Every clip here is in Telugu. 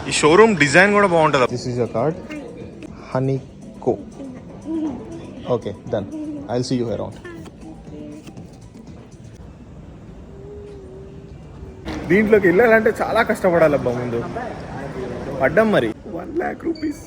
ఈ షోరూమ్ డిజైన్ కూడా బాగుంటుంది. దిస్ ఈజ్ యువర్ కార్డ్ హనీకో. Okay done. I will see you around. దీంట్లోకి వెళ్ళాలంటే చాలా కష్టపడాలబ్బా. ముందు పడ్డాం మరి. 1 lakh rupees.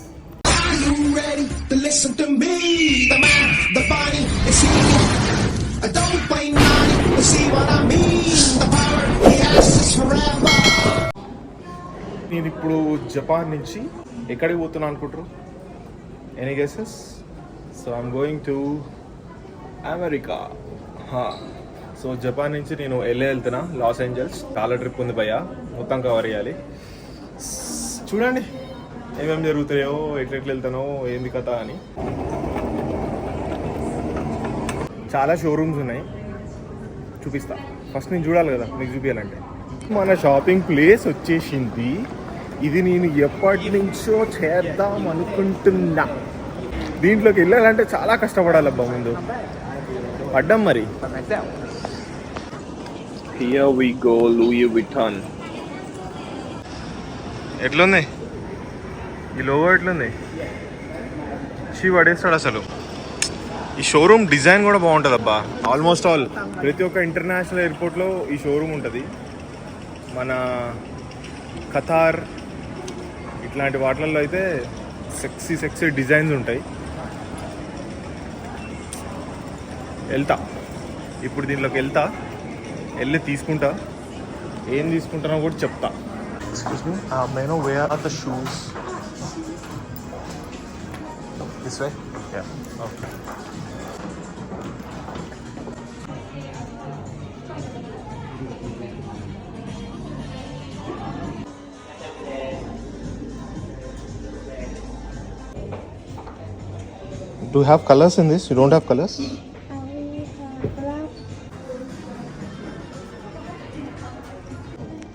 నేను ఇప్పుడు జపాన్ నుంచి ఎక్కడికి పోతున్నా అనుకుంటారు? Any guesses? So I'm going to America. So Japan నుంచి నేను వెళ్తున్నా లాస్ ఏంజల్స్. చాలా ట్రిప్ ఉంది భయ్య, మొత్తం కవర్ చేయాలి. చూడండి ఏమేమి జరుగుతాయో, ఎట్లెట్లు వెళ్తానో, ఏంది కథ అని. చాలా షోరూమ్స్ ఉన్నాయి, చూపిస్తా. ఫస్ట్ నేను చూడాలి కదా మీకు చూపించాలంటే. మన షాపింగ్ ప్లేస్ వచ్చేసింది. ఇది నేను ఎప్పటి నుంచో చేద్దాం అనుకుంటున్నా. దీంట్లోకి వెళ్ళాలంటే చాలా కష్టపడాలబ్బా. ముందు పడ్డాం మరి. Here we go, Louis Vuitton. ఎట్లుంది ఈ లోగో? ఎట్లుంది? పడేస్తాడు అసలు. ఈ షోరూమ్ డిజైన్ కూడా బాగుంటుంది అబ్బా. ఆల్మోస్ట్ ఆల్ ప్రతి ఒక్క ఇంటర్నేషనల్ ఎయిర్పోర్ట్లో ఈ షోరూమ్ ఉంటుంది. మన ఖతార్ ఇట్లాంటి వాటిల్లో అయితే సెక్సీ డిజైన్స్ ఉంటాయి. వెళ్తా ఇప్పుడు, దీంట్లోకి వెళ్ళి తీసుకుంటా. ఏం తీసుకుంటానో కూడా చెప్తా. Excuse me, may know where are the shoes? This way? Yeah, okay. Do you have colors in this? You don't have colors?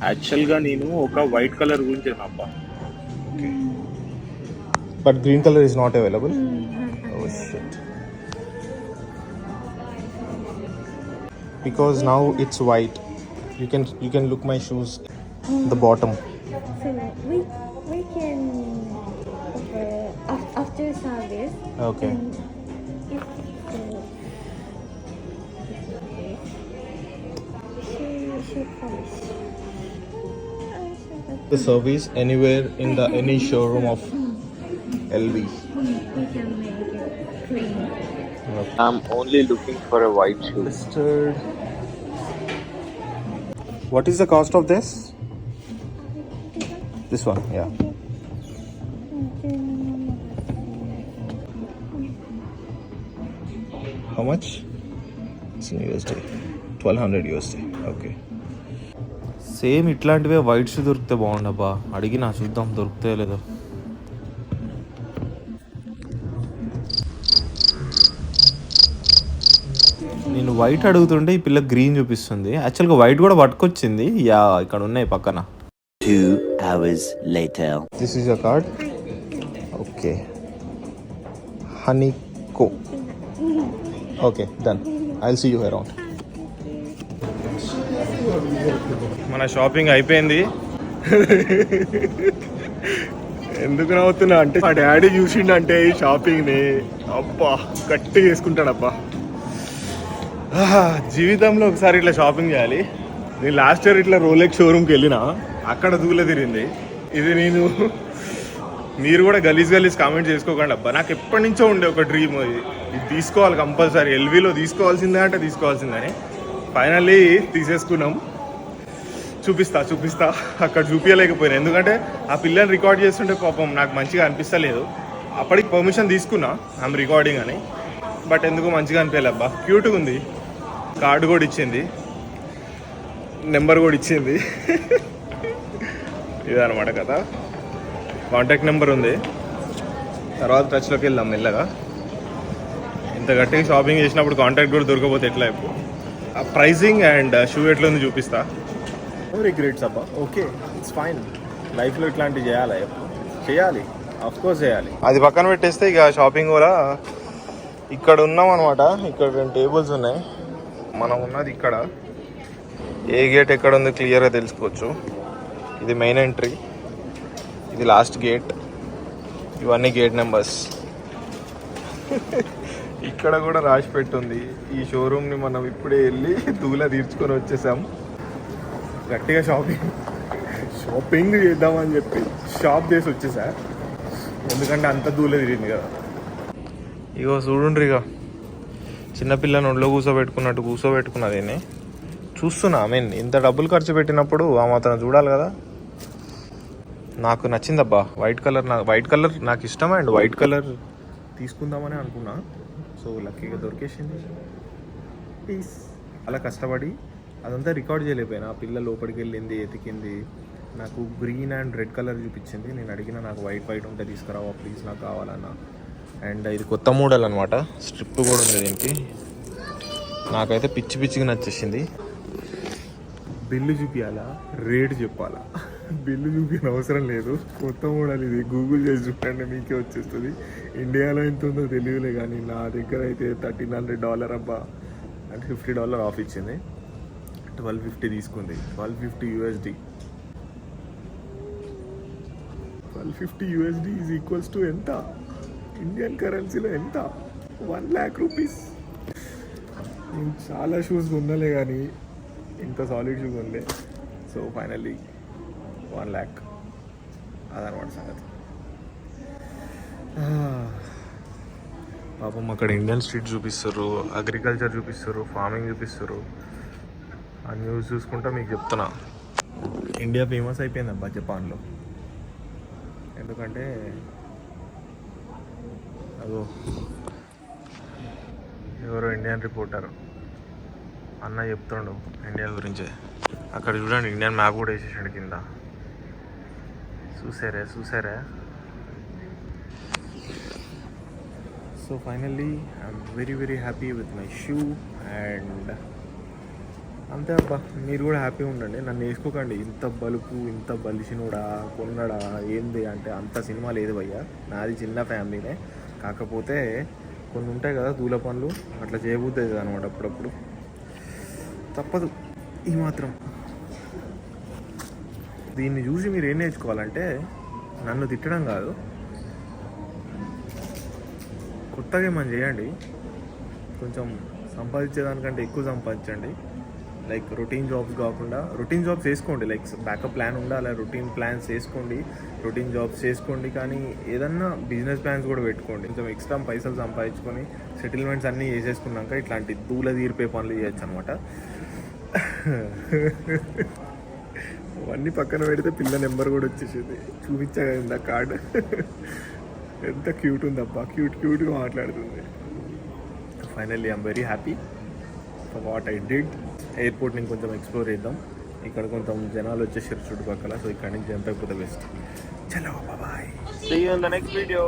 యాక్చువల్గా నేను ఒక వైట్ కలర్ గురించి అబ్బా. But green colour is not available. Oh shit. Because now it's white. You can look my shoes, the bottom. So we can after service. Okay. The service anywhere in any showroom of LV. We can make it clean. Okay. I'm only looking for a white shoe. Mustard. What is the cost of this? This one, yeah. How much? It's in USD. 1200 USD. Okay. Same ఇట్లాంటివే వైట్ షూ దొరికితే బాగుండబ్బా. అడిగినా చూద్దాం దొరుకుతాయో లేదో. నేను వైట్ అడుగుతుంటే ఈ పిల్ల గ్రీన్ చూపిస్తుంది. యాక్చువల్గా వైట్ కూడా పట్టుకొచ్చింది. యా, ఇక్కడ ఉన్నాయి పక్కన. 2 hours later. This is your card. Okay. Hanico. Okay, done. I'll see you around. మన షాపింగ్ అయిపోయింది. ఎందుకు నవ్వుతున్నా అంటే మా డాడీ చూసిండంటే ఈ షాపింగ్ని అబ్బా గట్టి చేసుకుంటాడబ్బా. జీవితంలో ఒకసారి ఇట్లా షాపింగ్ చేయాలి. నేను లాస్ట్ ఇయర్ ఇట్లా రోలెక్స్ షోరూమ్కి వెళ్ళినా, అక్కడ దూల తిరిగింది. ఇది నేను, మీరు కూడా గలీజ్ కామెంట్ చేసుకోకండి అబ్బా. నాకు ఎప్పటి నుంచో ఉండే ఒక డ్రీమ్, ఇది తీసుకోవాలి కంపల్సరీ. ఎల్వీలో తీసుకోవాల్సిందే అంటే తీసుకోవాల్సిందని ఫైనల్లీ తీసేసుకున్నాం. చూపిస్తా అక్కడ చూపించలేకపోయినా, ఎందుకంటే ఆ పిల్లని రికార్డ్ చేస్తుంటే పాపం నాకు మంచిగా అనిపిస్తలేదు. అప్పటికి పర్మిషన్ తీసుకున్నా ఐమ్ రికార్డింగ్ అని, బట్ ఎందుకు మంచిగా అనిపించలే అబ్బా. క్యూట్గా ఉంది. కార్డు కూడా ఇచ్చింది, నెంబర్ కూడా ఇచ్చింది. ఇదనమాట కదా. కాంటాక్ట్ నెంబర్ ఉంది. తర్వాత టచ్లోకి వెళ్దాం మెల్లగా. ఇంత గట్టిగా షాపింగ్ చేసినప్పుడు కాంటాక్ట్ కూడా దొరకపోతే ఎట్లా? ఇప్పుడు ఆ ప్రైజింగ్ అండ్ షూ ఎట్లా ఉంది చూపిస్తా. నో రిగ్రెట్స్ అబ్బా. Okay, it's fine. లైఫ్లో ఇట్లాంటివి చేయాలి అఫ్కోర్స్ చేయాలి. అది పక్కన పెట్టేస్తే ఇక షాపింగ్ కూడా ఇక్కడ ఉన్నాం అనమాట. ఇక్కడ 2 టేబుల్స్ ఉన్నాయి. మనం ఉన్నది ఇక్కడ. ఏ గేట్ ఎక్కడ ఉందో క్లియర్గా తెలుసుకోవచ్చు. ఇది మెయిన్ ఎంట్రీ, ఇది లాస్ట్ గేట్, ఇవన్నీ గేట్ నెంబర్స్. ఇక్కడ కూడా రాసి పెట్టుంది. ఈ షోరూమ్ని మనం ఇప్పుడే వెళ్ళి దూల తీర్చుకొని వచ్చేసాం. గట్టిగా షాపింగ్ చేద్దామని చెప్పి షాప్ చేసి వచ్చేసా, ఎందుకంటే అంత దూల తిరిగింది కదా. ఇగో చూడుండ్రి, ఇక చిన్నపిల్లని ఒళ్ళో కూర్చోబెట్టుకున్నట్టు కూర్చోబెట్టుకున్నదేనే చూస్తున్నా. ఇంత డబ్బులు ఖర్చు పెట్టినప్పుడు ఆ మాత్రం చూడాలి కదా. నాకు నచ్చిందబ్బా వైట్ కలర్ నాకు ఇష్టం, అండ్ వైట్ కలర్ తీసుకుందామని అనుకున్నా. సో లక్కీగా దొరికేసింది పీస్. అలా కష్టపడి అదంతా రికార్డ్ చేయలేకపోయినా. ఆ పిల్ల లోపలికి వెళ్ళింది, ఎతికింది, నాకు గ్రీన్ అండ్ రెడ్ కలర్ చూపించింది. నేను అడిగిన నాకు వైట్ ఉంటే తీసుకురావా ప్లీజ్, నాకు కావాలన్నా. అండ్ ఇది కొత్త మోడల్ అనమాట, స్ట్రిప్ కూడా ఉంది దీనికి. నాకైతే పిచ్చిగా నచ్చేసింది. బిల్లు చూపించాలా, రేట్ చెప్పాలా? బిల్లు చూపించిన అవసరం లేదు, కొత్త మోడల్ ఇది. గూగుల్ చేసి చూడండి, మీకే వచ్చేస్తుంది. ఇండియాలో ఎంత ఉందో తెలియలే, కానీ నా దగ్గర అయితే $1,300 అబ్బా, అంటే $50 ఆఫ్ ఇచ్చింది. 1250 తీసుకుంది. 1250 USD. 1250 USD is equals to ఎంత ఇండియన్ కరెన్సీలో? ఎంత? 1 lakh rupees. నేను చాలా షూస్ కొనలే, కానీ ఇంత సాలిడ్ షూ కొనలే. సో ఫైనల్లీ 1 lakh, అదనమాట సంగతి. పాపం అక్కడ ఇండియన్ స్ట్రీట్ చూపిస్తారు, అగ్రికల్చర్ చూపిస్తారు, ఫార్మింగ్ చూపిస్తారు. ఆ న్యూస్ చూసుకుంటా మీకు చెప్తున్నా, ఇండియా ఫేమస్ అయిపోయింది అబ్బా జపాన్లో. ఎందుకంటే అదో ఎవరో ఇండియన్ రిపోర్టర్ అన్న చెప్తుండు ఇండియా గురించే. అక్కడ చూడండి, ఇండియన్ మ్యాప్ కూడా వేసేసాడు కింద. చూసారా? So finally I'm very happy with my shoe. And అంతే అబ్బా, మీరు కూడా హ్యాపీగా ఉండండి. నన్ను వేసుకోకండి, ఇంత బలుపు, ఇంత బలిసినోడా, కొన్నడా ఏంది అంటే అంత సినిమా లేదు భయ్యా. నాది చిన్న ఫ్యామిలీనే, కాకపోతే కొన్ని ఉంటాయి కదా దూల పనులు, అట్లా చేయబోతుంది అనమాట అప్పుడప్పుడు. తప్పదు ఈ మాత్రం. దీన్ని చూసి మీరు ఏం నేర్చుకోవాలంటే, నన్ను తిట్టడం కాదు, కొత్తగా ఏమని చేయండి. కొంచెం సంపాదించేదానికంటే ఎక్కువ సంపాదించండి. లైక్ రొటీన్ జాబ్స్ కాకుండా, రొటీన్ జాబ్స్ వేసుకోండి, లైక్ బ్యాకప్ ప్లాన్ ఉండాలి, రొటీన్ ప్లాన్స్ వేసుకోండి, రొటీన్ జాబ్స్ చేసుకోండి. కానీ ఏదన్నా బిజినెస్ ప్లాన్స్ కూడా పెట్టుకోండి. కొంచెం ఎక్స్ట్రా పైసలు సంపాదించుకొని సెటిల్మెంట్స్ అన్నీ చేసేసుకున్నాక ఇట్లాంటి దూల తీరిపే పనులు చేయొచ్చు అనమాట. అవన్నీ పక్కన పెడితే పిల్ల నెంబర్ కూడా వచ్చేసింది, చూపించా కదా కార్డు. ఎంత క్యూట్ ఉందబ్బా, క్యూట్గా మాట్లాడుతుంది. Finally I'm very happy for what I did. ఎయిర్పోర్ట్ని కొంచెం ఎక్స్ప్లోర్ చేద్దాం. ఇక్కడ కొంచెం జనాలు వచ్చేసారు చుట్టుపక్కల, సో ఇక్కడ నుంచి జంప్ అయిపోతే బెస్ట్. చలో bye, see you in the next video.